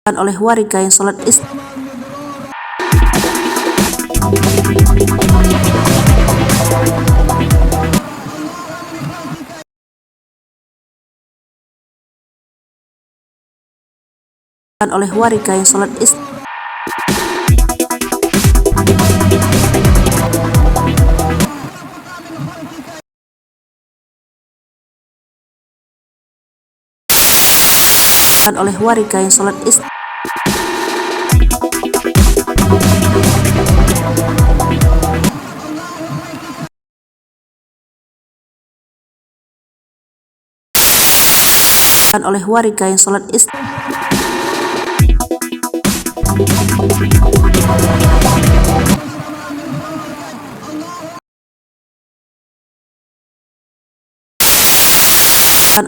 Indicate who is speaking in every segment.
Speaker 1: oleh warga yang sholat oleh warga yang sholat oleh warga yang sholat oleh warga yang sholat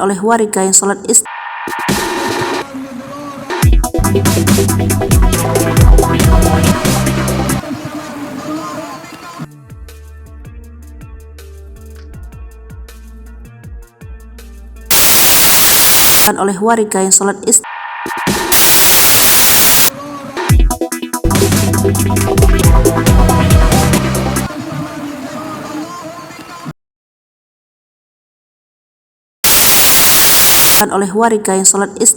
Speaker 1: oleh warga yang sholat oleh warga yang sholat oleh warga yang sholat is